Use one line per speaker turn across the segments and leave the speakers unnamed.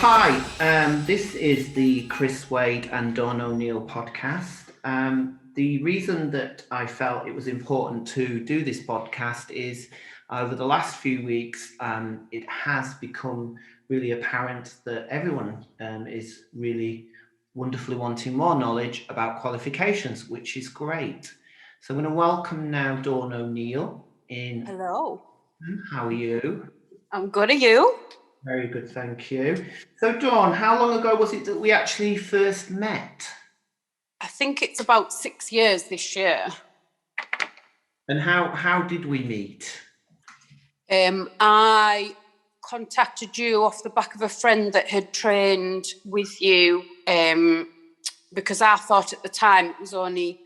Hi, this is the Chris Wade and Dawn O'Neill podcast. The reason that I felt it was important to do this podcast is over the last few weeks, it has become really apparent that everyone is really wonderfully wanting more knowledge about qualifications, which is great. So I'm going to welcome now Dawn O'Neill in.
Hello.
How are you?
I'm good, are you?
Very good, thank you. So Dawn, how long ago was it that we actually first met?
I think it's about 6 years this year.
And how did we meet?
I contacted you off the back of a friend that had trained with you because I thought at the time it was only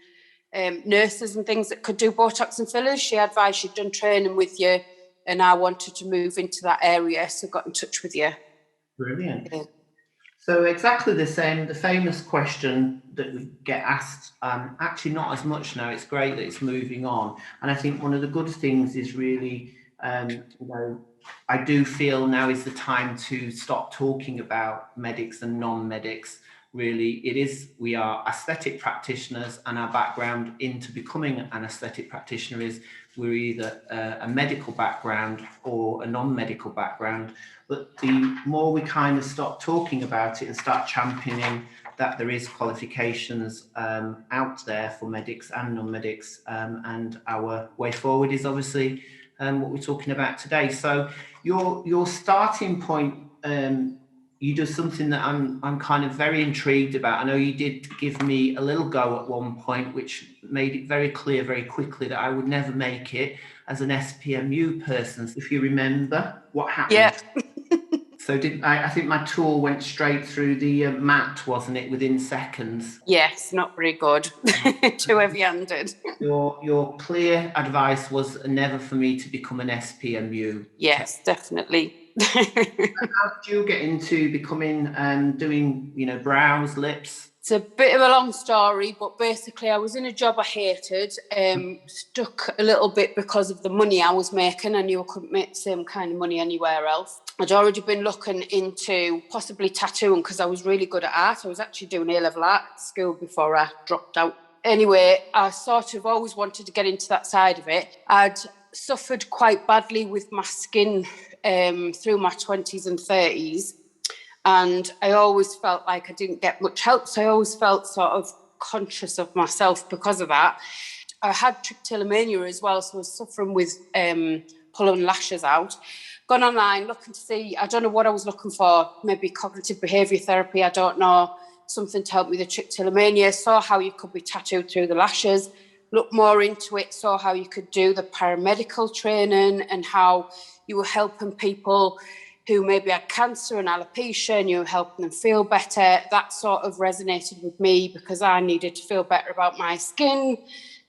nurses and things that could do Botox and fillers. She advised she'd done training with you and I wanted to move into that area, so got in touch with you.
Brilliant. So exactly the same, the famous question that we get asked, actually not as much now, it's great that it's moving on. And I think one of the good things is really, I do feel now is the time to stop talking about medics and non-medics. Really, we are aesthetic practitioners, and our background into becoming an aesthetic practitioner is we're either a medical background or a non-medical background. But the more we kind of stop talking about it and start championing that there is qualifications out there for medics and non-medics, and our way forward is obviously what we're talking about today. So your starting point, you do something that I'm kind of very intrigued about. I know you did give me a little go at one point, which made it very clear very quickly that I would never make it as an SPMU person. If you remember what happened.
Yeah.
So I think my tool went straight through the mat, wasn't it, within seconds?
Yes, not very good. Too heavy-handed.
Your clear advice was never for me to become an SPMU.
Yes, definitely.
How did you get into becoming doing brows, lips?
It's a bit of a long story, but basically I was in a job I hated, stuck a little bit because of the money I was making. I knew I couldn't make the same kind of money anywhere else. I'd already been looking into possibly tattooing because I was really good at art. I was actually doing A-level art at school before I dropped out. Anyway, I sort of always wanted to get into that side of it. I'd suffered quite badly with my skin through my 20s and 30s. And I always felt like I didn't get much help. So I always felt sort of conscious of myself because of that. I had trichotillomania as well, so I was suffering with pulling lashes out. Gone online, looking to see, I don't know what I was looking for, maybe cognitive behaviour therapy, I don't know, something to help with the trichotillomania, saw how you could be tattooed through the lashes, looked more into it, saw how you could do the paramedical training and how you were helping people who maybe had cancer and alopecia and you were helping them feel better. That sort of resonated with me because I needed to feel better about my skin.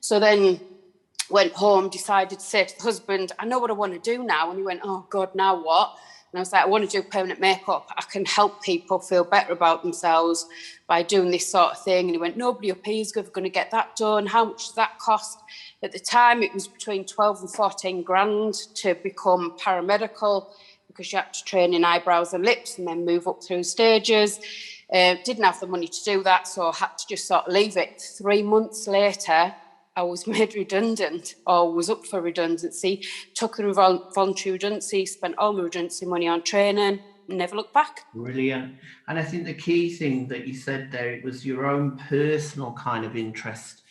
So then went home, decided to say to the husband, I know what I want to do now. And he went, oh God, now what? And I was like, I want to do permanent makeup. I can help people feel better about themselves by doing this sort of thing. And he went, nobody up here is going to get that done. How much does that cost? At the time, it was between 12 and 14 grand to become paramedical because you had to train in eyebrows and lips and then move up through stages. Didn't have the money to do that, so I had to just sort of leave it. 3 months later, I was made redundant or was up for redundancy, took the voluntary redundancy, spent all my redundancy money on training, never looked back.
Brilliant. And I think the key thing that you said there, it was your own personal kind of interest,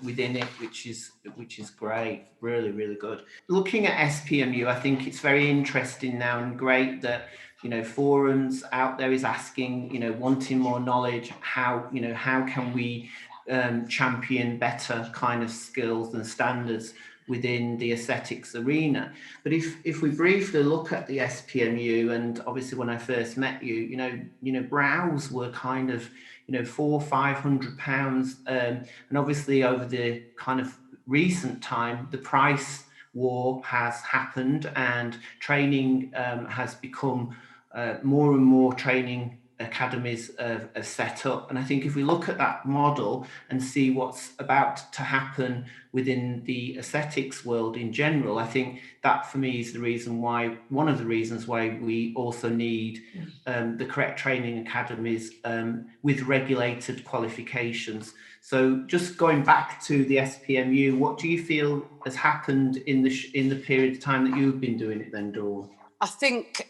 within it, which is great. Really, really good. Looking at SPMU, I think it's very interesting now and great that, forums out there is asking, wanting more knowledge, how can we champion better kind of skills and standards within the aesthetics arena. But if we briefly look at the SPMU, and obviously when I first met you, brows were kind of, £400 or £500, and obviously over the kind of recent time, the price war has happened and training has become more and more training academies are set up. And I think if we look at that model and see what's about to happen within the aesthetics world in general, I think that for me is one of the reasons why we also need the correct training academies with regulated qualifications. So just going back to the SPMU, what do you feel has happened in the period of time that you've been doing it then, Dawn?
I think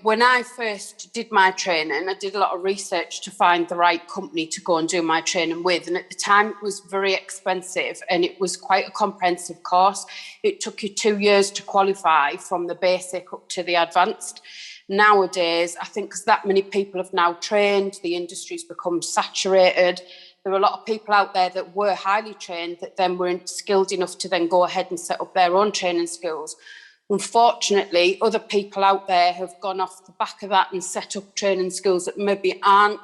when I first did my training, I did a lot of research to find the right company to go and do my training with. And at the time, it was very expensive and it was quite a comprehensive course. It took you 2 years to qualify from the basic up to the advanced. Nowadays, I think because that many people have now trained, the industry's become saturated. There are a lot of people out there that were highly trained that then weren't skilled enough to then go ahead and set up their own training skills. Unfortunately, other people out there have gone off the back of that and set up training skills that maybe aren't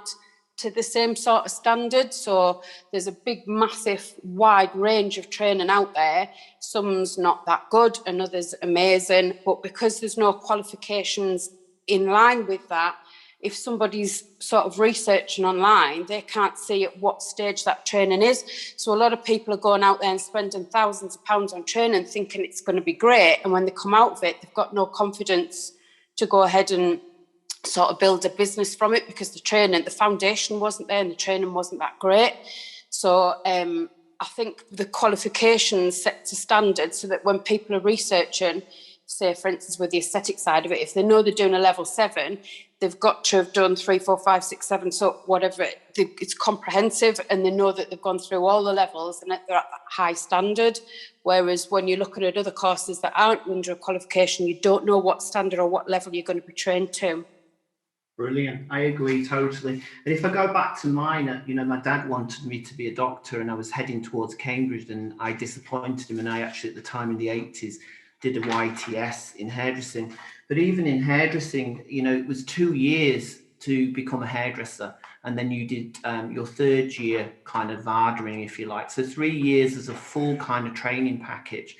to the same sort of standard. So there's a big, massive, wide range of training out there. Some's not that good and others amazing. But because there's no qualifications in line with that, if somebody's sort of researching online, they can't see at what stage that training is. So a lot of people are going out there and spending thousands of pounds on training thinking it's going to be great. And when they come out of it, they've got no confidence to go ahead and sort of build a business from it because the foundation wasn't there and the training wasn't that great. So I think the qualifications sets a standard so that when people are researching, say, for instance, with the aesthetic side of it, if they know they're doing a level 7, they've got to have done 3, 4, 5, 6, 7, so whatever. It's comprehensive and they know that they've gone through all the levels and that they're at that high standard. Whereas when you're looking at other courses that aren't under a qualification, you don't know what standard or what level you're going to be trained to.
Brilliant. I agree totally. And if I go back to mine, my dad wanted me to be a doctor and I was heading towards Cambridge and I disappointed him. And I actually, at the time in the 80s, did a YTS in hairdressing. But even in hairdressing, it was 2 years to become a hairdresser. And then you did your third year kind of vardering, if you like. So 3 years as a full kind of training package.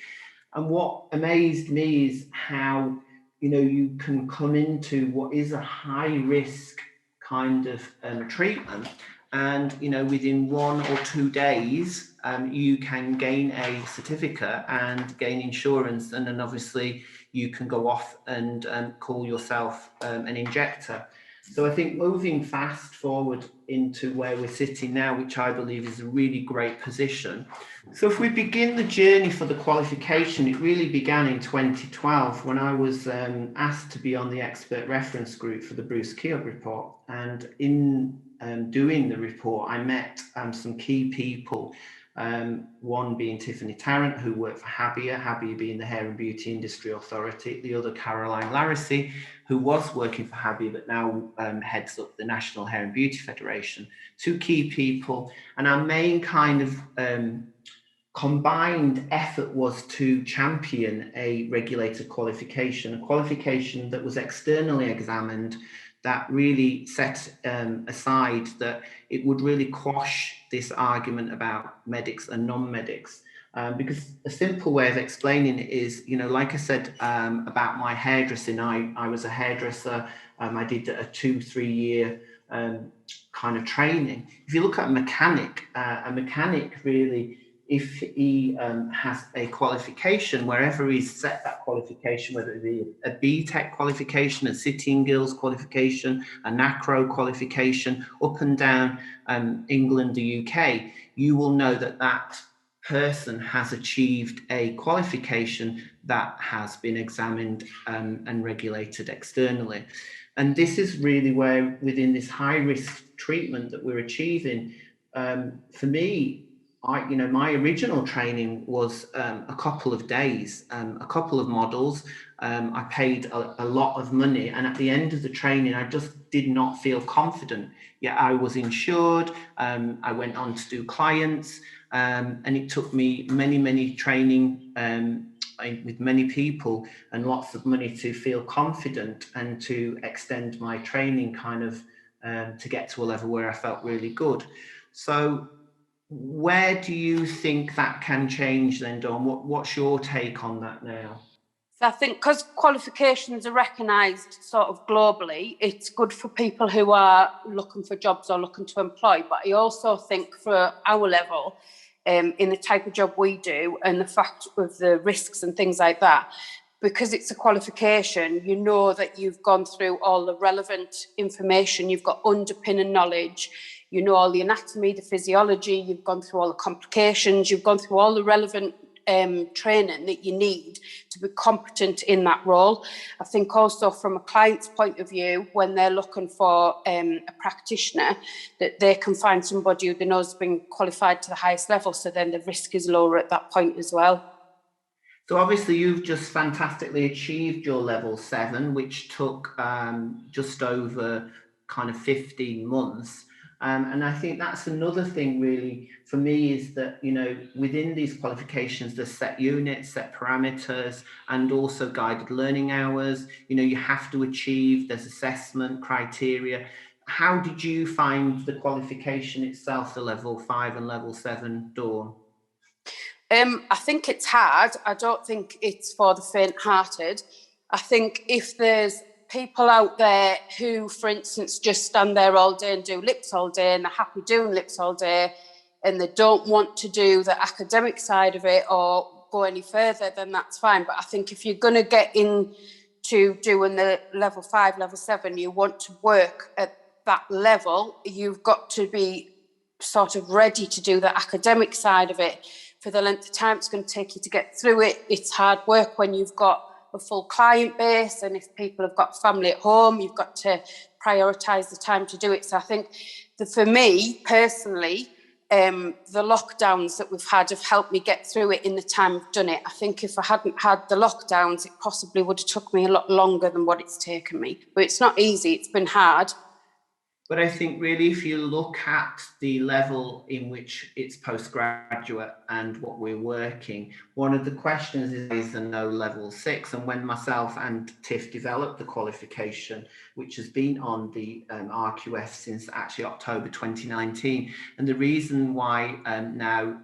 And what amazed me is how you can come into what is a high risk kind of treatment. And, within 1 or 2 days, you can gain a certificate and gain insurance. And then obviously you can go off and call yourself an injector. So I think moving fast forward into where we're sitting now, which I believe is a really great position. So if we begin the journey for the qualification, it really began in 2012 when I was asked to be on the expert reference group for the Bruce Keogh report. And in doing the report, I met some key people, one being Tiffany Tarrant, who worked for Habia being the Hair and Beauty Industry Authority, the other Caroline Larissy, who was working for Habia but now heads up the National Hair and Beauty Federation. 2 key people, and our main kind of combined effort was to champion a regulated qualification, a qualification that was externally examined, that really set aside that it would really quash this argument about medics and non-medics. Because a simple way of explaining it is, like I said about my hairdressing, I was a hairdresser. I did a 2-3 year kind of training. If you look at a mechanic really, if he has a qualification, wherever he's set that qualification, whether it be a BTEC qualification, a City and Guilds qualification, a NACRO qualification, up and down England, the UK, you will know that that person has achieved a qualification that has been examined and regulated externally. And this is really where, within this high-risk treatment that we're achieving, for me, my original training was a couple of days, a couple of models. I paid a lot of money, and at the end of the training, I just did not feel confident. Yet I was insured. I went on to do clients, and it took me many training with many people and lots of money to feel confident and to extend my training kind of to get to a level where I felt really good. So where do you think that can change then, Dawn? What's your take on that now?
I think because qualifications are recognised sort of globally, it's good for people who are looking for jobs or looking to employ. But I also think for our level, in the type of job we do and the fact of the risks and things like that, because it's a qualification, you know that you've gone through all the relevant information, you've got underpinning knowledge, you know all the anatomy, the physiology, you've gone through all the complications, you've gone through all the relevant training that you need to be competent in that role. I think also from a client's point of view, when they're looking for a practitioner, that they can find somebody who they know has been qualified to the highest level, so then the risk is lower at that point as well.
So obviously you've just fantastically achieved your level 7, which took just over kind of 15 months. And I think that's another thing really for me, is that, you know, within these qualifications, there's set units, set parameters, and also guided learning hours. You know, you have to achieve, there's assessment criteria. How did you find the qualification itself, the level 5 and level 7, Dawn?
I think it's hard. I don't think it's for the faint-hearted. I think if there's people out there who, for instance, just stand there all day and do lips all day, and they're happy doing lips all day, and they don't want to do the academic side of it or go any further, then that's fine. But I think if you're going to get into doing the level 5, level 7, you want to work at that level, you've got to be sort of ready to do the academic side of it. For the length of time it's going to take you to get through it, it's hard work when you've got a full client base, and if people have got family at home, you've got to prioritise the time to do it. So I think that for me personally, the lockdowns that we've had have helped me get through it in the time I've done it. I think if I hadn't had the lockdowns, it possibly would have took me a lot longer than what it's taken me. But it's not easy, it's been hard.
But I think really, if you look at the level in which it's postgraduate and what we're working, one of the questions is the no level 6. And when myself and Tiff developed the qualification, which has been on the RQF since actually October 2019, and the reason why now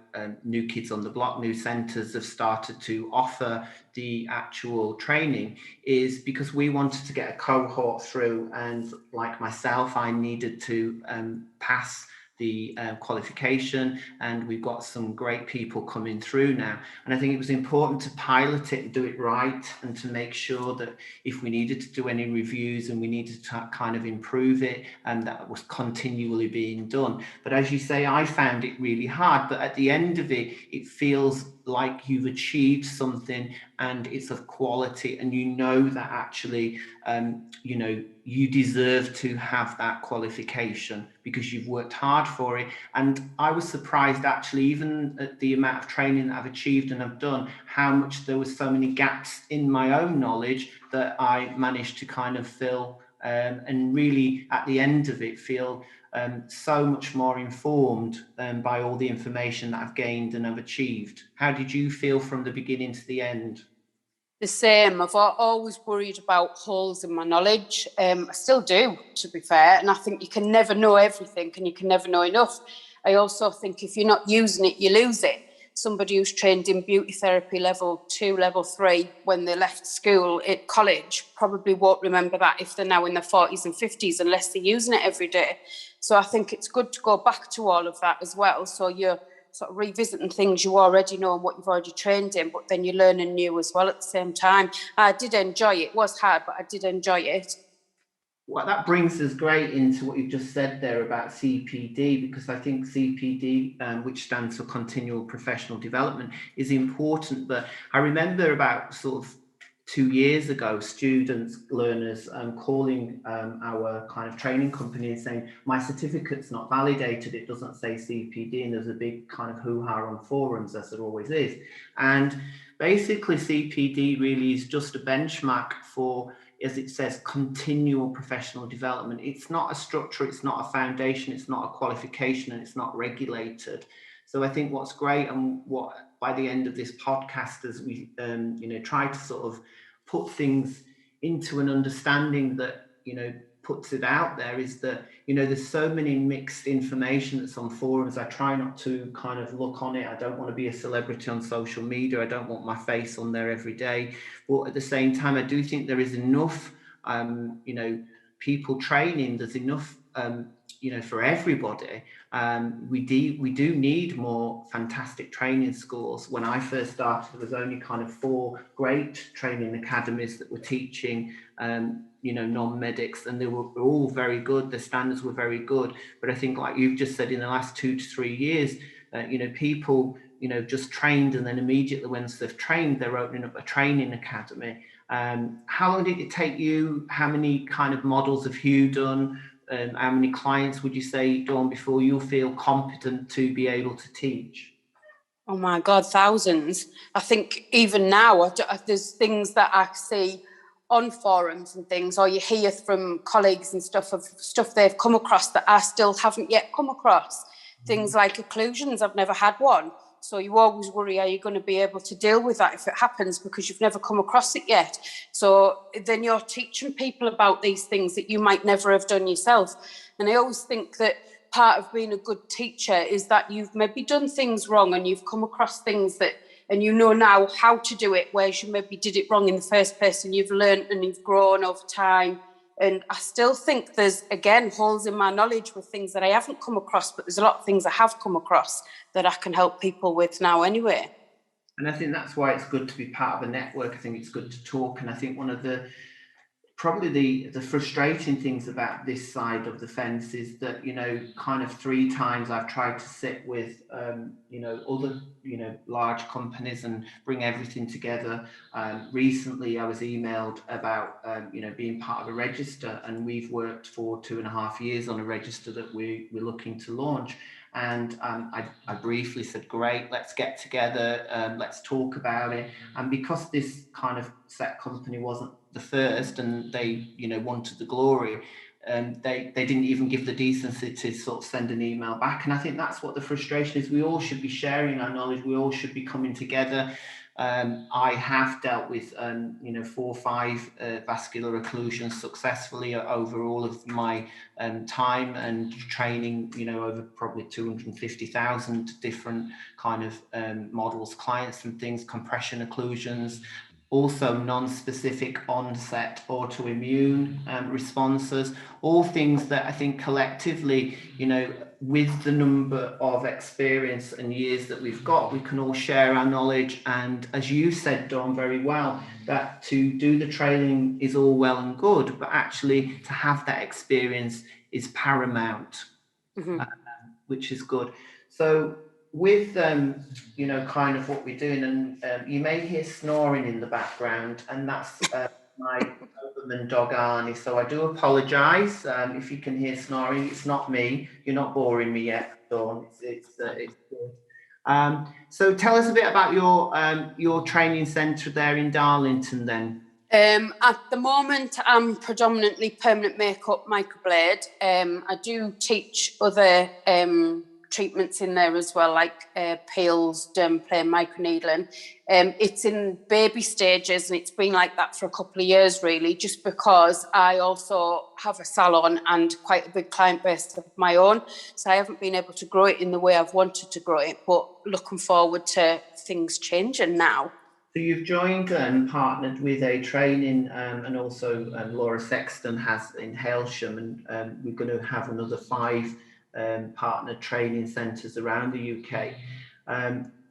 New Kids on the Block, new centres have started to offer the actual training is because we wanted to get a cohort through, and like myself, I needed to pass the qualification, and we've got some great people coming through now. And I think it was important to pilot it and do it right, and to make sure that if we needed to do any reviews and we needed to kind of improve it, and that was continually being done. But as you say, I found it really hard, but at the end of it, it feels like you've achieved something and it's of quality, and you know that actually you know, you deserve to have that qualification because you've worked hard for it. And I was surprised actually, even at the amount of training that I've achieved and I've done, how much there was so many gaps in my own knowledge that I managed to kind of fill, and really at the end of it feel so much more informed by all the information that I've gained and I've achieved. How did you feel from the beginning to the end?
The same. I've always worried about holes in my knowledge. I still do, to be fair. And I think you can never know everything, and you can never know enough. I also think if you're not using it, you lose it. Somebody who's trained in beauty therapy level 2, level 3, when they left school at college, probably won't remember that if they're now in their 40s and 50s, unless they're using it every day. So I think it's good to go back to all of that as well. So you're sort of revisiting things you already know and what you've already trained in, but then you're learning new as well at the same time. I did enjoy it. It was hard, but I did enjoy it.
Well, that brings us great into what you've just said there about CPD, because I think CPD, which stands for Continual Professional Development, is important. But I remember about sort of 2 years ago, students, learners calling our kind of training company and saying, my certificate's not validated, it doesn't say CPD, and there's a big kind of hoo-ha on forums, as there always is. And basically CPD really is just a benchmark for, as it says, continual professional development. It's not a structure, it's not a foundation, it's not a qualification, and it's not regulated. So I think what's great, and what by the end of this podcast, as we you know, try to sort of put things into an understanding that, you know, puts it out there is that, you know, there's so many mixed information that's on forums. I try not to kind of look on it. I don't want to be a celebrity on social media. I don't want my face on there every day. But at the same time, I do think there is enough, you know, people training. There's enough, you know, for everybody. We do need more fantastic training schools. When I first started, there was only kind of 4 great training academies that were teaching, you know, non-medics, and they were all very good. The standards were very good. But I think, like you've just said, in the last 2 to 3 years, you know, people, you know, just trained, and then immediately once they've trained, they're opening up a training academy. How long did it take you? How many kind of models have you done? How many clients would you say, Dawn, before you feel competent to be able to teach?
Oh my God, thousands. I think even now, there's things that I see on forums and things, or you hear from colleagues and stuff of stuff they've come across that I still haven't yet come across. Things like occlusions, I've never had one. So you always worry, are you going to be able to deal with that if it happens, because you've never come across it yet. So then you're teaching people about these things that you might never have done yourself. And I always think that part of being a good teacher is that you've maybe done things wrong and you've come across things that, and you know now how to do it, whereas you maybe did it wrong in the first place, and you've learned and you've grown over time. And I still think there's, again, holes in my knowledge with things that I haven't come across, but there's a lot of things I have come across that I can help people with now anyway.
And I think that's why it's good to be part of a network. I think it's good to talk. And I think one of the probably the frustrating things about this side of the fence is that, you know, kind of 3 times I've tried to sit with, you know, other, you know, large companies and bring everything together. Recently, I was emailed about, you know, being part of a register, and we've worked for 2.5 years on a register that we're looking to launch. And I briefly said, great, let's get together, let's talk about it. And because this kind of set company wasn't the first, and they, you know, wanted the glory, they didn't even give the decency to sort of send an email back. And I think that's what the frustration is. We all should be sharing our knowledge. We all should be coming together. I have dealt with, you know, 4 or 5 vascular occlusions successfully over all of my time and training, you know, over probably 250,000 different kind of models, clients and things, compression occlusions, also non-specific onset autoimmune responses, all things that I think collectively, you know, with the number of experience and years that we've got, we can all share our knowledge. And as you said, Dawn, very well, that to do the training is all well and good, but actually to have that experience is paramount, which is good. So with, you know, kind of what we're doing, and you may hear snoring in the background, and that's my Doberman dog Arnie, so I do apologise if you can hear snoring. It's not me. You're not boring me yet, Dawn. It's good. So tell us a bit about your training centre there in Darlington then.
At the moment, I'm predominantly permanent makeup, microblade. I do teach other treatments in there as well, like peels, dermaplane, microneedling. It's in baby stages, and it's been like that for a couple of years, really, just because I also have a salon and quite a big client base of my own. So I haven't been able to grow it in the way I've wanted to grow it, but looking forward to things changing now.
So you've joined and partnered with a training, and also Laura Sexton has in Hailsham, and we're going to have another 5 partnered training centres around the UK.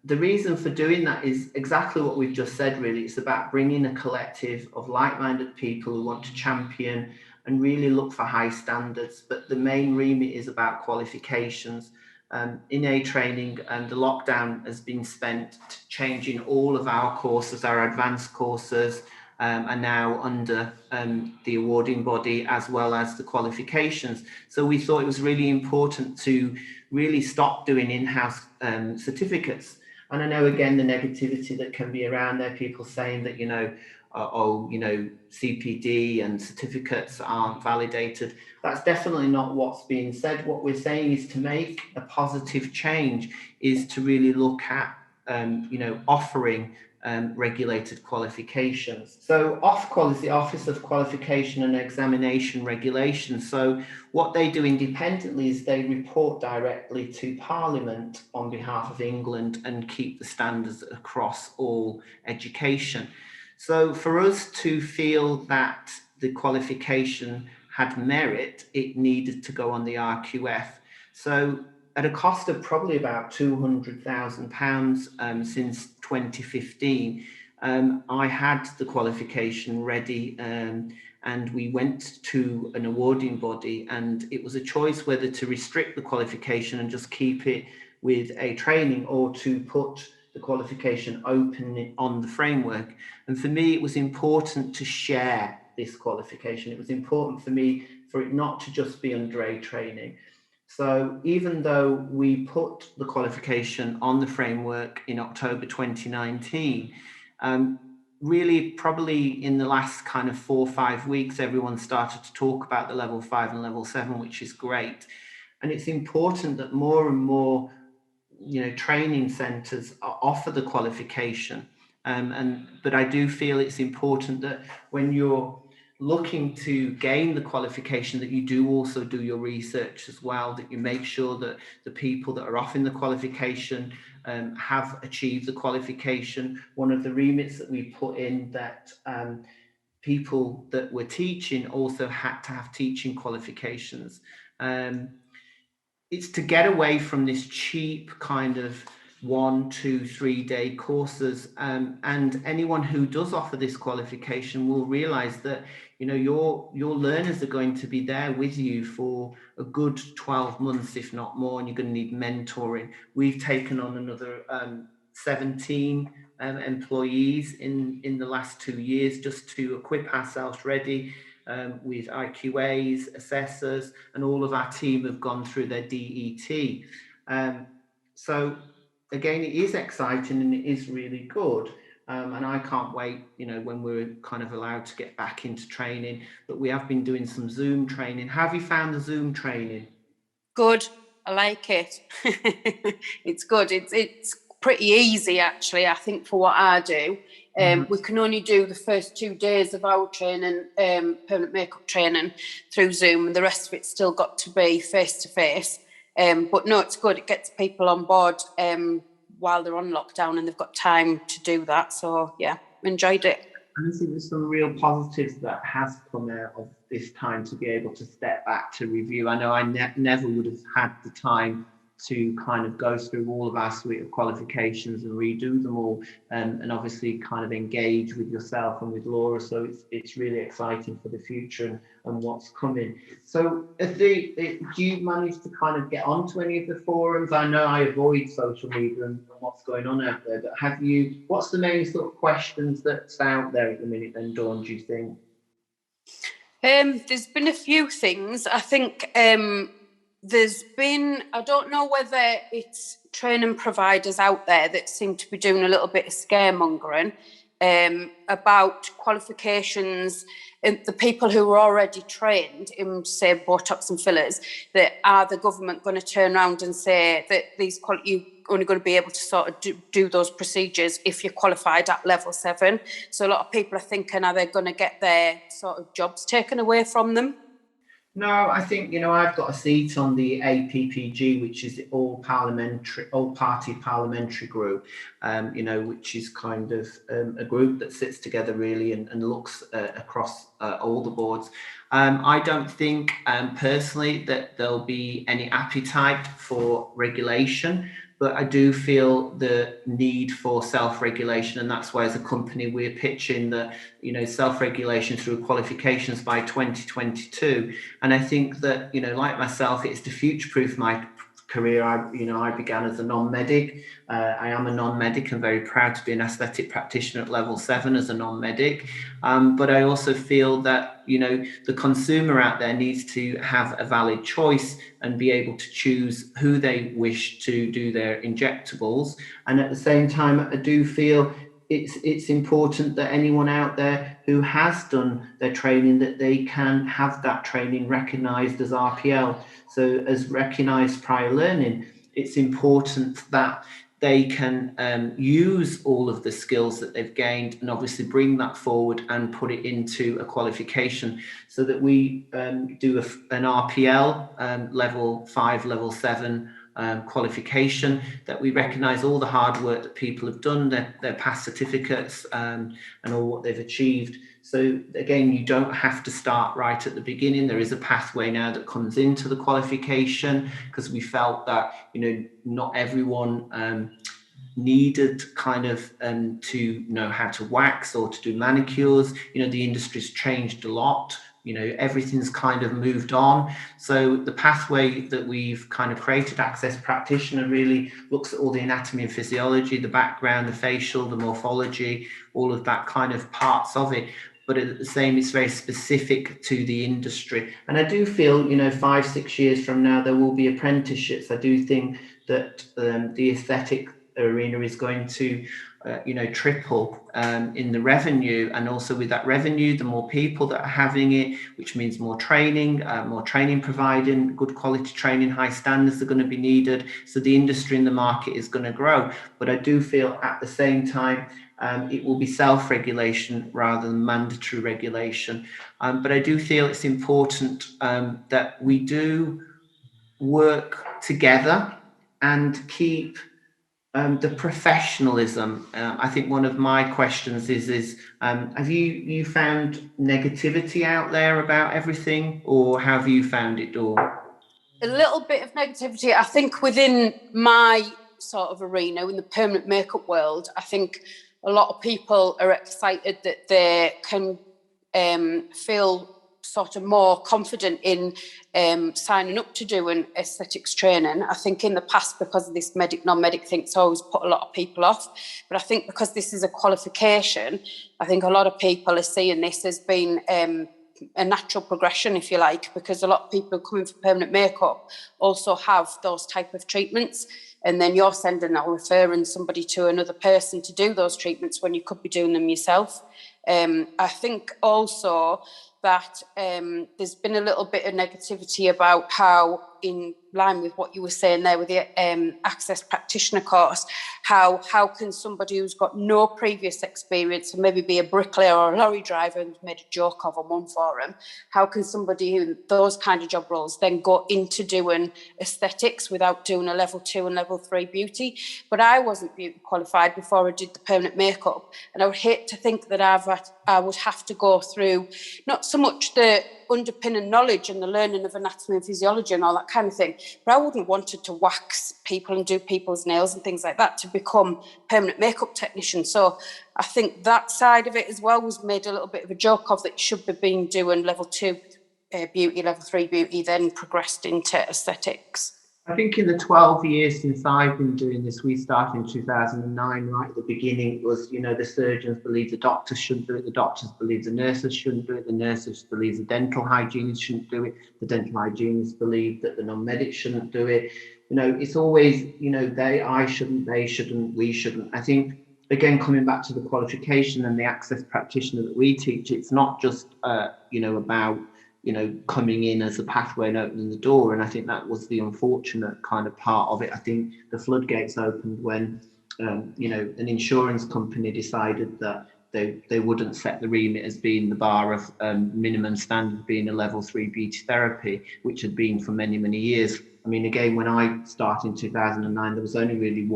The reason for doing that is exactly what we've just said, really. It's about bringing a collective of like-minded people who want to champion and really look for high standards. But the main remit is about qualifications. In a training, and the lockdown has been spent changing all of our courses. Our advanced courses are now under the awarding body, as well as the qualifications. So we thought it was really important to really stop doing in-house certificates. And I know, again, the negativity that can be around there, people saying that, you know, you know, CPD and certificates aren't validated. That's definitely not what's being said. What we're saying is to make a positive change is to really look at, you know, offering regulated qualifications. So Ofqual is the Office of Qualification and Examination Regulation. So what they do independently is they report directly to Parliament on behalf of England and keep the standards across all education. So for us to feel that the qualification had merit, it needed to go on the RQF. So at a cost of probably about £200,000 since 2015, I had the qualification ready, and we went to an awarding body, and it was a choice whether to restrict the qualification and just keep it with a training, or to put the qualification open on the framework. And for me, it was important to share this qualification. It was important for me for it not to just be under a training. So even though we put the qualification on the framework in October 2019, really probably in the last kind of 4 or 5 weeks, everyone started to talk about the level 5 and level 7, which is great. And it's important that more and more, training centres offer the qualification. But I do feel it's important that when you're looking to gain the qualification, that you do also do your research as well, that you make sure that the people that are offering the qualification have achieved the qualification. One of the remits that we put in, that people that were teaching also had to have teaching qualifications. It's to get away from this cheap kind of 1, 2, 3 day courses, and anyone who does offer this qualification will realize that your learners are going to be there with you for a good 12 months, if not more, and you're going to need mentoring. We've taken on another 17 employees in the last 2 years, just to equip ourselves ready with IQAs, assessors, and all of our team have gone through their DET. So again, it is exciting and it is really good. And I can't wait, when we're kind of allowed to get back into training. But we have been doing some Zoom training. Have you found the Zoom training?
Good. I like it. It's good. It's pretty easy, actually, I think, for what I do. We can only do the first 2 days of our training, permanent makeup training, through Zoom, and the rest of it's still got to be face-to-face. But no, it's good. It gets people on board while they're on lockdown and they've got time to do that. So, yeah, enjoyed it.
And I think there's some real positives that has come out of this time, to be able to step back to review. I know I never would have had the time to kind of go through all of our suite of qualifications and redo them all, and obviously kind of engage with yourself and with Laura. So it's really exciting for the future and what's coming. So do you manage to kind of get onto any of the forums? I know I avoid social media and what's going on out there, but what's the main sort of questions that's out there at the minute then, Dawn, do you think?
There's been a few things. I think there's been, I don't know whether it's training providers out there that seem to be doing a little bit of scaremongering about qualifications, and the people who are already trained in, say, Botox and fillers, that are the government going to turn around and say that you're only going to be able to sort of do those procedures if you're qualified at level 7. So a lot of people are thinking, are they going to get their sort of jobs taken away from them?
No, I think, I've got a seat on the APPG, which is the all-party parliamentary group, which is kind of a group that sits together really and looks across all the boards. I don't think personally that there'll be any appetite for regulation, but I do feel the need for self-regulation, and that's why as a company we're pitching the self-regulation through qualifications by 2022. And I think that like myself, it's to future-proof my career. I began as a non-medic. I am a non-medic and very proud to be an aesthetic practitioner at level 7 as a non-medic. But I also feel that the consumer out there needs to have a valid choice and be able to choose who they wish to do their injectables. And at the same time, I do feel it's important that anyone out there who has done their training, that they can have that training recognised as RPL. So as recognised prior learning, it's important that they can use all of the skills that they've gained and obviously bring that forward and put it into a qualification, so that we do an RPL level 5, level 7 qualification, that we recognise all the hard work that people have done, their past certificates and all what they've achieved. So again, you don't have to start right at the beginning. There is a pathway now that comes into the qualification, because we felt that, you know, not everyone needed kind of to know how to wax or to do manicures. You know, the industry's changed a lot. You know, everything's kind of moved on. So the pathway that we've kind of created, Access Practitioner, really looks at all the anatomy and physiology, the background, the facial, the morphology, all of that kind of parts of it. But at the same, it's very specific to the industry. And I do feel, you know, 5-6 years from now, there will be apprenticeships. I do think that the aesthetic arena is going to triple in the revenue, and also with that revenue, the more people that are having it, which means more training providing, good quality training, high standards are going to be needed. So the industry and the market is going to grow. But I do feel at the same time it will be self-regulation rather than mandatory regulation. But I do feel it's important that we do work together and keep the professionalism. I think one of my questions is have you found negativity out there about everything, or have you found it all?
A little bit of negativity. I think within my sort of arena, in the permanent makeup world, I think a lot of people are excited that they can feel sort of more confident in signing up to doing aesthetics training. I think in the past, because of this medic, non-medic thing, it's always put a lot of people off. But I think because this is a qualification, I think a lot of people are seeing this as being a natural progression, if you like, because a lot of people coming for permanent makeup also have those type of treatments. And then you're sending or referring somebody to another person to do those treatments when you could be doing them yourself. I think also that there's been a little bit of negativity about how, in line with what you were saying there with the Access Practitioner course, how can somebody who's got no previous experience, and maybe be a bricklayer or a lorry driver, and made a joke of on one forum, how can somebody who those kind of job roles then go into doing aesthetics without doing a level 2 and level 3 beauty? But I wasn't beauty qualified before I did the permanent makeup, and I would hate to think that I would have to go through not so much the underpinning knowledge and the learning of anatomy and physiology and all that kind of thing, but I wouldn't want to wax people and do people's nails and things like that to become permanent makeup technician. So I think that side of it as well was made a little bit of a joke of, that you should be being doing level 2 beauty, level 3 beauty, then progressed into aesthetics.
I think in the 12 years since I've been doing this, we started in 2009, right at the beginning. It was, you know, the surgeons believed the doctors shouldn't do it, the doctors believed the nurses shouldn't do it, the nurses believed the dental hygienists shouldn't do it, the dental hygienists believed that the non-medics shouldn't do it. You know, it's always, you know, I shouldn't, they shouldn't, we shouldn't. I think, again, coming back to the qualification and the Access Practitioner that we teach, it's not just, about coming in as a pathway and opening the door. And I think that was the unfortunate kind of part of it. I think the floodgates opened when, an insurance company decided that they wouldn't set the remit as being the bar of minimum standard being a level 3 beauty therapy, which had been for many, many years. I mean, again, when I started in 2009, there was only really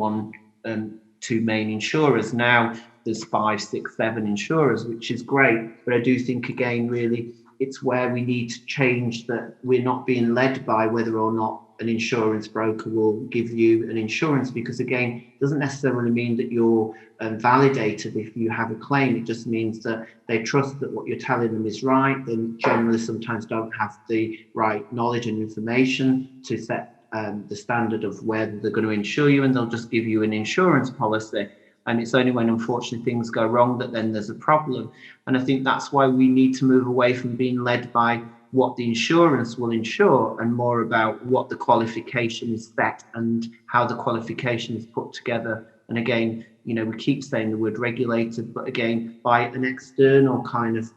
two main insurers. Now there's 5, 6, 7 insurers, which is great. But I do think, again, really, it's where we need to change, that we're not being led by whether or not an insurance broker will give you an insurance, because, again, it doesn't necessarily mean that you're validated if you have a claim. It just means that they trust that what you're telling them is right. They generally sometimes don't have the right knowledge and information to set the standard of whether they're going to insure you, and they'll just give you an insurance policy. And it's only when, unfortunately, things go wrong that then there's a problem. And I think that's why we need to move away from being led by what the insurance will insure, and more about what the qualification is set and how the qualification is put together. And again, we keep saying the word regulated, but again, by an external kind of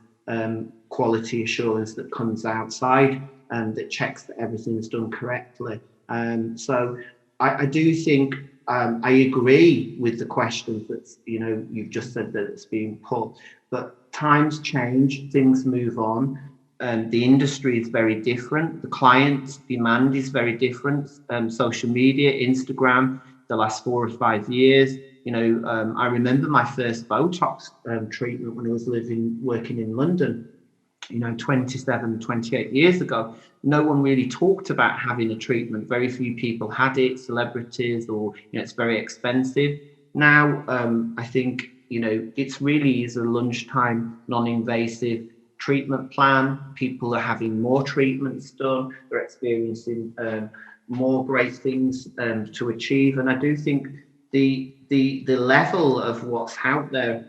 quality assurance that comes outside and that checks that everything is done correctly. So I do think I agree with the questions that you've just said that it's being put, but times change, things move on. The industry is very different. The client's demand is very different. Social media, Instagram, the last 4 or 5 years. I remember my first Botox treatment when I was working in London. 27, 28 years ago, no one really talked about having a treatment. Very few people had it, celebrities, or it's very expensive. Now, I think it's really is a lunchtime non-invasive treatment plan. People are having more treatments done. They're experiencing more great things to achieve, and I do think the level of what's out there,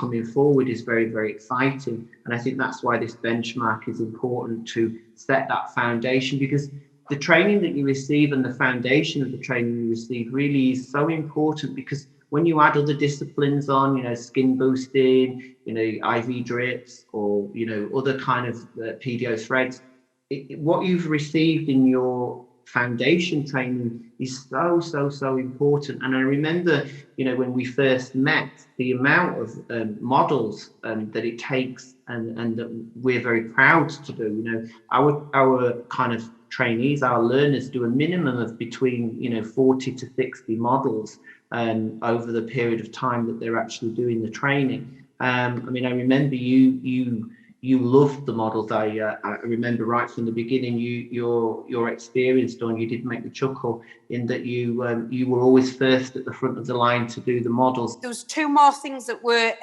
coming forward is very, very exciting. And I think that's why this benchmark is important, to set that foundation, because the training that you receive and the foundation of the training you receive really is so important, because when you add other disciplines on, skin boosting, IV drips, or, other kind of PDO threads, what you've received in your foundation training is so important. And I remember, when we first met, the amount of models that it takes, and that we're very proud to do. Our kind of trainees, our learners, do a minimum of between 40 to 60 models over the period of time that they're actually doing the training. I remember you loved the models. I remember right from the beginning, your experience, Dawn, you did make me chuckle in that you were always first at the front of the line to do the models.
There was 2 more things that were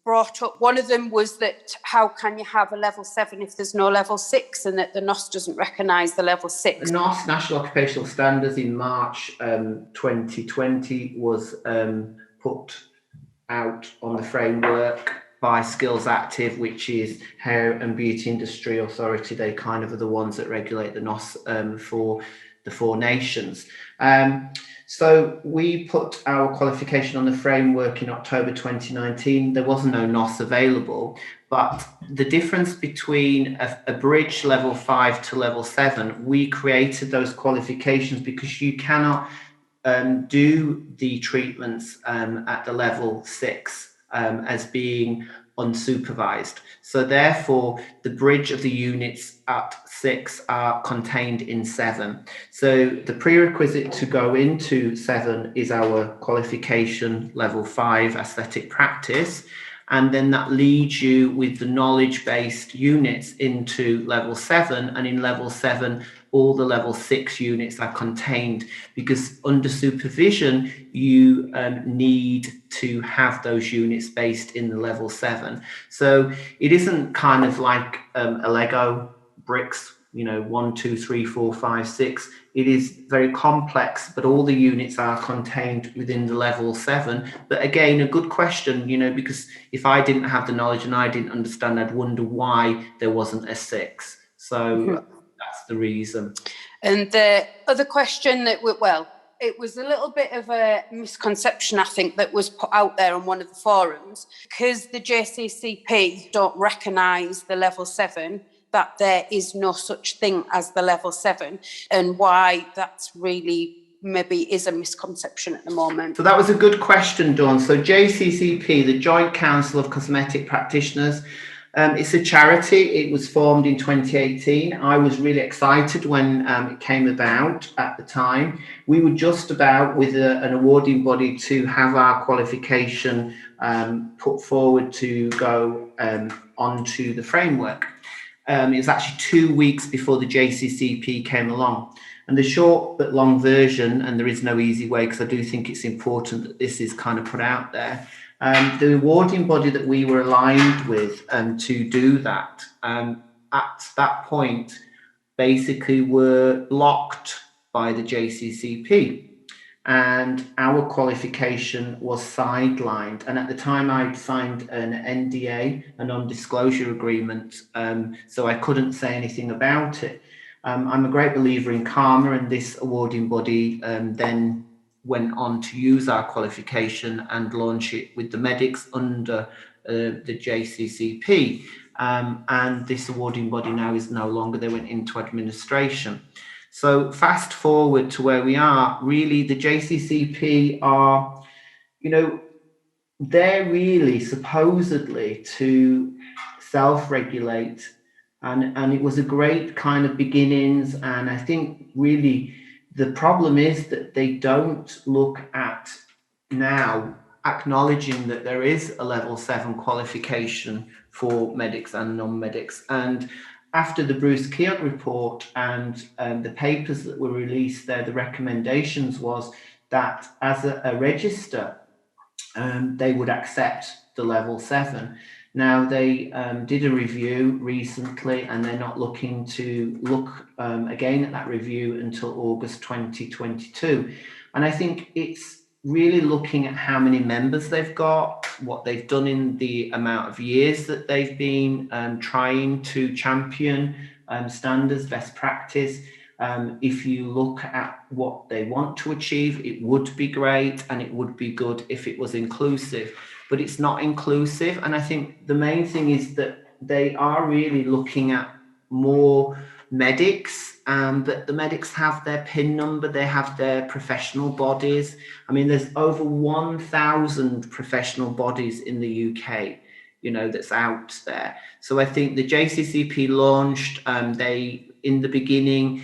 brought up. One of them was that how can you have a level 7 if there's no level 6, and that the NOS doesn't recognise the level 6.
The NOS, National Occupational Standards, in March 2020 was put out on the framework by Skills Active, which is Hair and Beauty Industry Authority. They kind of are the ones that regulate the NOS for the 4 nations. So we put our qualification on the framework in October 2019. There was no NOS available, but the difference between a bridge level 5 to level 7, we created those qualifications because you cannot do the treatments at the level 6 as being unsupervised. So therefore, the bridge of the units at 6 are contained in 7. So the prerequisite to go into 7 is our qualification level 5 aesthetic practice. And then that leads you with the knowledge-based units into level 7. And in level 7, all the level 6 units are contained, because under supervision, you need to have those units based in the level 7. So it isn't kind of like a Lego bricks, 1, 2, 3, 4, 5, 6. It is very complex, but all the units are contained within the level 7. But again, a good question, because if I didn't have the knowledge and I didn't understand, I'd wonder why there wasn't a 6. So that's the reason. And
the other question that, it was a little bit of a misconception, I think, that was put out there on one of the forums, because the JCCP don't recognise the level 7, that there is no such thing as the level 7, and why that's really maybe is a misconception at the moment.
So that was a good question, Dawn. So JCCP, the Joint Council of Cosmetic Practitioners, it's a charity. It was formed in 2018. I was really excited when it came about at the time. We were just about, with an awarding body, to have our qualification put forward to go onto the framework. It was actually 2 weeks before the JCCP came along. And the short but long version, and there is no easy way, because I do think it's important that this is kind of put out there. The awarding body that we were aligned with to do that, at that point, basically were blocked by the JCCP. And our qualification was sidelined. And at the time, I'd signed an NDA, a non-disclosure agreement, so I couldn't say anything about it. I'm a great believer in karma, and this awarding body then went on to use our qualification and launch it with the medics under the JCCP. And this awarding body now is no longer, they went into administration. So fast forward to where we are, really the JCCP are, they're really supposedly to self-regulate, and it was a great kind of beginnings. And I think really the problem is that they don't look at now acknowledging that there is a level 7 qualification for medics and non-medics. And after the Bruce Keogh report and the papers that were released there, the recommendations was that as a register, they would accept the level 7. Now they did a review recently, and they're not looking to look again at that review until August 2022. And I think it's really looking at how many members they've got, what they've done in the amount of years that they've been trying to champion standards, best practice. If you look at what they want to achieve, it would be great and it would be good if it was inclusive, but it's not inclusive. And I think the main thing is that they are really looking at more medics, but the medics have their PIN number, they have their professional bodies. I mean, there's over 1,000 professional bodies in the UK, that's out there. So I think the JCCP launched, they, in the beginning,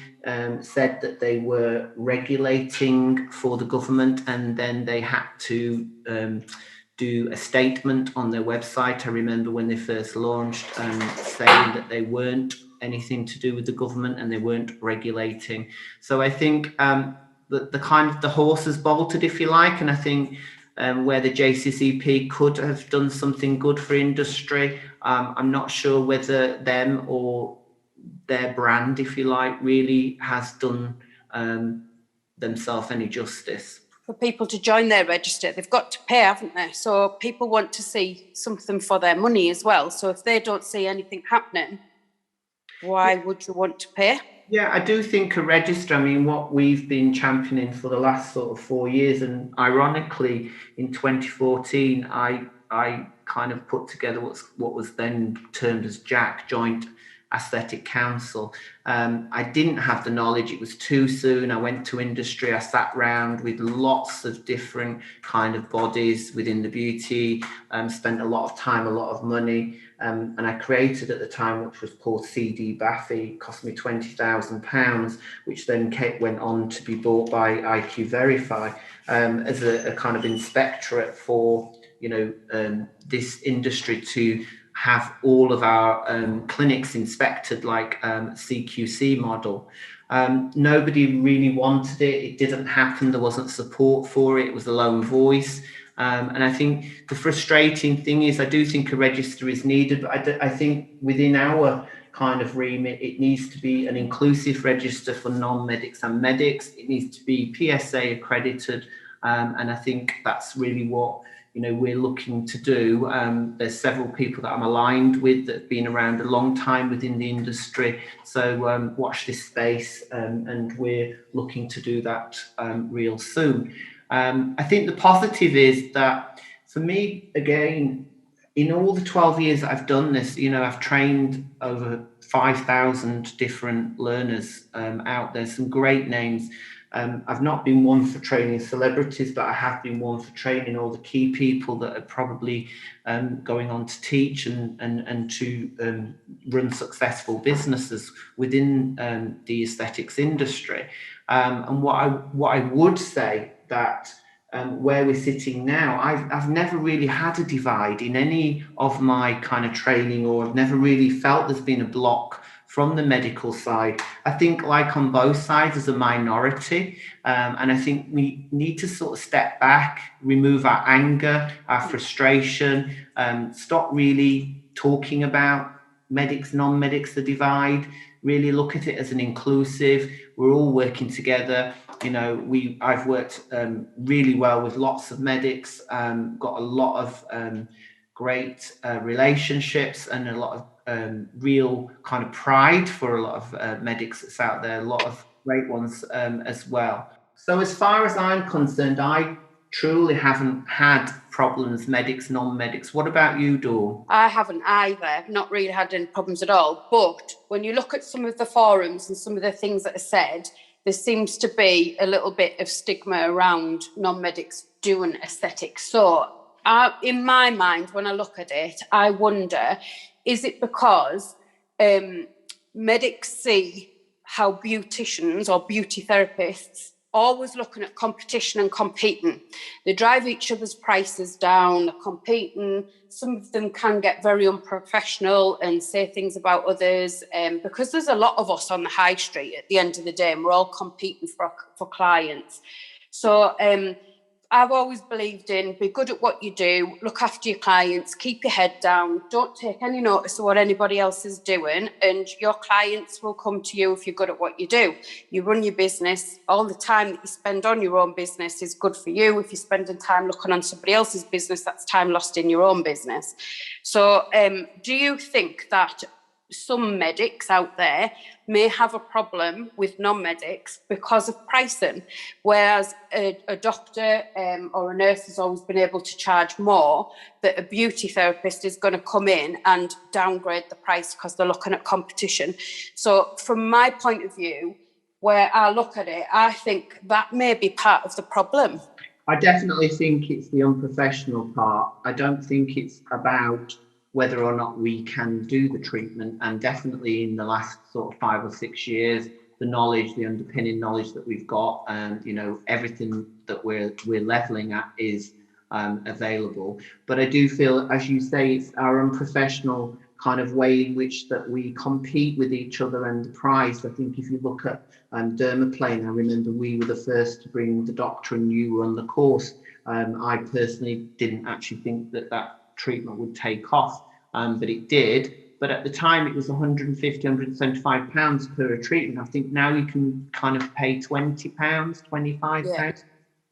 said that they were regulating for the government, and then they had to do a statement on their website. I remember when they first launched, saying that they weren't anything to do with the government and they weren't regulating. So I think the kind of the horse has bolted, if you like, and I think where the JCCP could have done something good for industry, I'm not sure whether them or their brand, if you like, really has done themselves any justice.
For people to join their register, they've got to pay, haven't they? So people want to see something for their money as well. So if they don't see anything happening, why would you want to pay?
Yeah, I do think a register, I mean, what we've been championing for the last sort of 4 years, and ironically, in 2014, I kind of put together what was then termed as JAC, Joint Aesthetic Council. I didn't have the knowledge, it was too soon. I went to industry, I sat round with lots of different kind of bodies within the beauty, spent a lot of time, a lot of money, and I created at the time, which was called CD Baffy, cost me £20,000, which then went on to be bought by IQ Verify as a kind of inspectorate for this industry to have all of our clinics inspected like CQC model. Nobody really wanted it. It didn't happen. There wasn't support for it. It was a lone voice. And I think the frustrating thing is I do think a register is needed, but I think within our kind of remit, it needs to be an inclusive register for non-medics and medics. It needs to be PSA accredited. And I think that's really what we're looking to do. There's several people that I'm aligned with that have been around a long time within the industry. So watch this space, and we're looking to do that real soon. I think the positive is that for me, again, in all the 12 years that I've done this, I've trained over 5,000 different learners out there, some great names. I've not been one for training celebrities, but I have been one for training all the key people that are probably going on to teach and to run successful businesses within the aesthetics industry. And what I would say that where we're sitting now, I've never really had a divide in any of my kind of training, or I've never really felt there's been a block from the medical side. I think like on both sides as a minority, and I think we need to sort of step back, remove our anger, our frustration, stop really talking about medics, non-medics, the divide, really look at it as an inclusive. We're all working together. I've worked really well with lots of medics, got a lot of great relationships and a lot of real kind of pride for a lot of medics that's out there, a lot of great ones as well. So as far as I'm concerned, I truly haven't had problems, medics, non-medics. What about you, Dawn?
I haven't either, not really had any problems at all. But when you look at some of the forums and some of the things that are said, there seems to be a little bit of stigma around non-medics doing aesthetics. So in my mind, when I look at it, I wonder, is it because medics see how beauticians or beauty therapists always looking at competition and competing? They drive each other's prices down, they're competing. Some of them can get very unprofessional and say things about others, because there's a lot of us on the high street at the end of the day, and we're all competing for clients. So I've always believed in be good at what you do, look after your clients, keep your head down, don't take any notice of what anybody else is doing, and your clients will come to you if you're good at what you do. You run your business, all the time that you spend on your own business is good for you. If you're spending time looking on somebody else's business, that's time lost in your own business. So do you think that some medics out there may have a problem with non-medics because of pricing, whereas a doctor or a nurse has always been able to charge more, that a beauty therapist is going to come in and downgrade the price because they're looking at competition? So from my point of view, where I look at it, I think that may be part of the problem.
I definitely think it's the unprofessional part. I don't think it's about whether or not we can do the treatment, and definitely in the last sort of 5 or 6 years, the knowledge, the underpinning knowledge that we've got, and everything that we're leveling at is available. But I do feel, as you say, it's our unprofessional kind of way in which that we compete with each other and the price. I think if you look at dermaplane, I remember we were the first to bring the doctor and you were on the course. I personally didn't actually think that treatment would take off, but it did. But at the time it was 150, 175 pounds per treatment. I think now you can kind of pay 20 pounds, 25 pounds.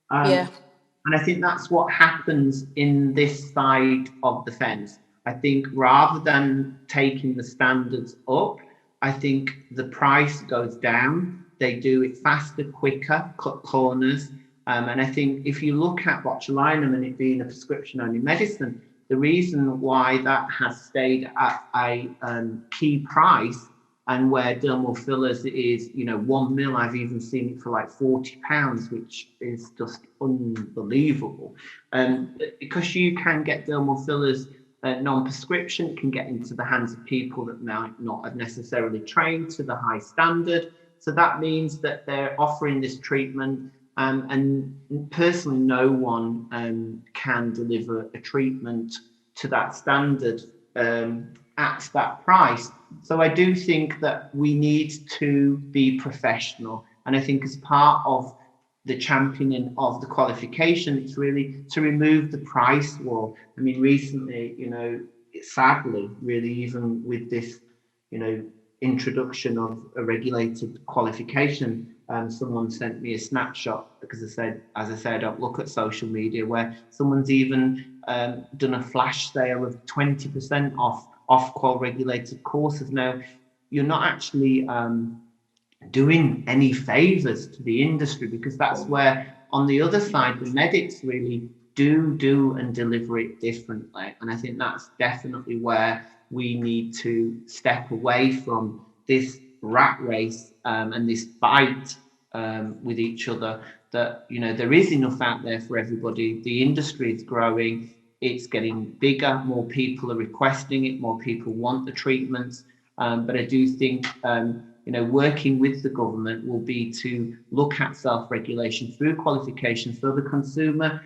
And I think that's what happens in this side of the fence. I think rather than taking the standards up, I think the price goes down. They do it faster, quicker, cut corners. And I think if you look at botulinum and it being a prescription-only medicine, the reason why that has stayed at a key price, and where dermal fillers is, 1 mil, I've even seen it for like £40, which is just unbelievable. Because you can get dermal fillers non-prescription, it can get into the hands of people that might not have necessarily trained to the high standard. So that means that they're offering this treatment. And personally, no one can deliver a treatment to that standard at that price. So I do think that we need to be professional. And I think as part of the championing of the qualification, it's really to remove the price war. I mean, recently, sadly, really, even with this, introduction of a regulated qualification, someone sent me a snapshot because as I said, I don't look at social media, where someone's even done a flash sale of 20% off qual regulated courses. Now, you're not actually doing any favors to the industry, because that's where, on the other side, the medics really do and deliver it differently. And I think that's definitely where we need to step away from this rat race and this fight with each other. That there is enough out there for everybody. The industry is growing, it's getting bigger, more people are requesting it, more people want the treatments. But I do think working with the government will be to look at self-regulation through qualifications, so the consumer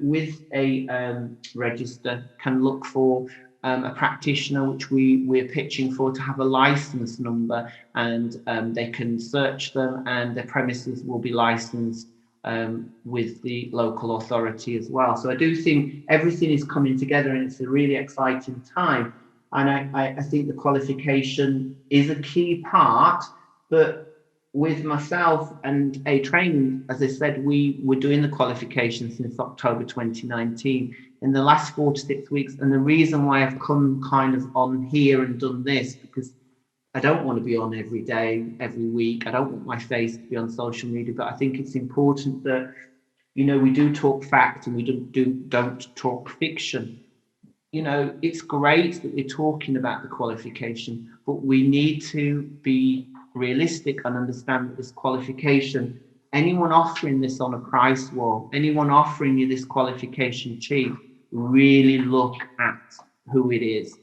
with a register can look for a practitioner, which we're pitching for, to have a license number, and they can search them, and their premises will be licensed with the local authority as well. So I do think everything is coming together, and it's a really exciting time. And I think the qualification is a key part, but with myself and a training, as I said, we were doing the qualification since October 2019. In the last 4 to 6 weeks, and the reason why I've come kind of on here and done this, because I don't want to be on every day, every week. I don't want my face to be on social media, but I think it's important that you know, we do talk fact and we don't talk fiction. You know, it's great that we're talking about the qualification, but we need to be realistic and understand that this qualification, anyone offering this on a price war, anyone offering you this qualification cheap, really look at who it is.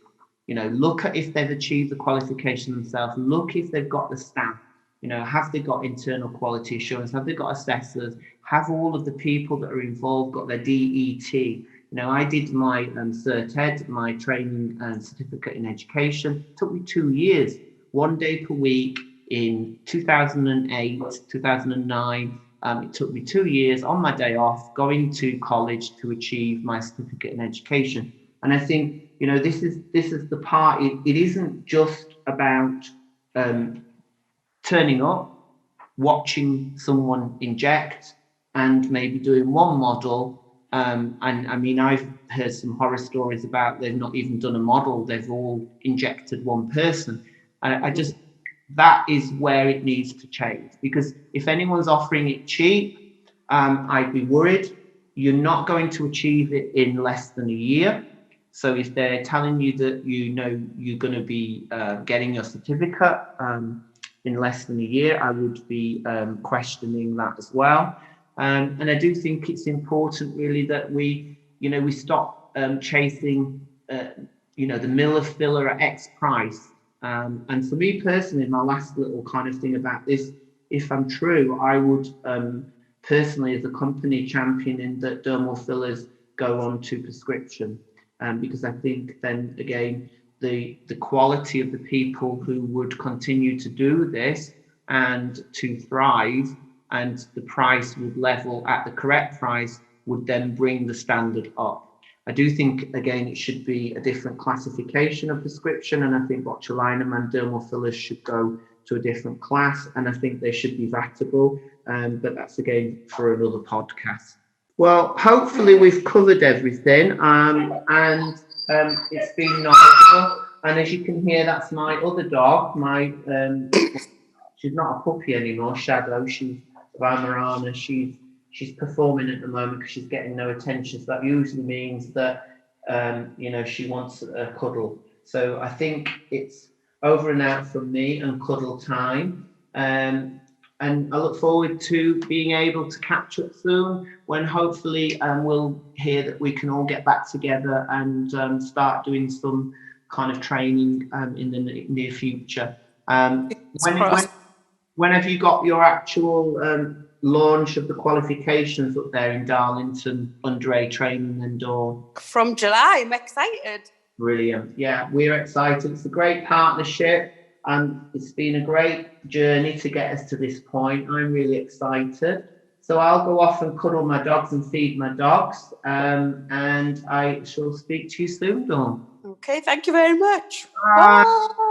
You know, look at if they've achieved the qualification themselves, look if they've got the staff, you know, have they got internal quality assurance, have they got assessors, have all of the people that are involved got their DET. You know, I did my Cert Ed, my training and certificate in education. It took me 2 years, 1 day per week in 2008, 2009. It took me 2 years on my day off going to college to achieve my certificate in education. And I think, you know, this is the part. It isn't just about turning up, watching someone inject, and maybe doing one model. And I mean, I've heard some horror stories about they've not even done a model, they've all injected one person. And I just, that is where it needs to change, because if anyone's offering it cheap, I'd be worried. You're not going to achieve it in less than a year. So if they're telling you that, you know, you're going to be getting your certificate in less than a year, I would be questioning that as well. And I do think it's important really that we, you know, we stop chasing, you know, the miller filler at X price. And for me personally, my last little kind of thing about this, if I'm true, I would personally, as a company, championing that dermal fillers go on to prescription, because I think then again, the quality of the people who would continue to do this and to thrive, and the price would level at the correct price, would then bring the standard up. I do think, again, it should be a different classification of prescription, and I think botulinum and dermal fillers should go to a different class, and I think they should be VATable, but that's again for another podcast. Well, hopefully we've covered everything, and it's been knowledgeable. And as you can hear, that's my other dog. She's not a puppy anymore, Shadow. She's Weimaraner. She's performing at the moment because she's getting no attention. So that usually means that you know, she wants a cuddle. So I think it's over and out from me and cuddle time. And I look forward to being able to catch up soon, when hopefully we'll hear that we can all get back together and start doing some kind of training in the near future. When have you got your actual launch of the qualifications up there in Darlington, Andre Training and Dawn?
From July, I'm excited.
Brilliant. Yeah, we're excited. It's a great partnership, and it's been a great journey to get us to this point. I'm really excited. So I'll go off and cuddle my dogs and feed my dogs, and I shall speak to you soon, Dawn.
Okay, thank you very much.
Bye.
Bye.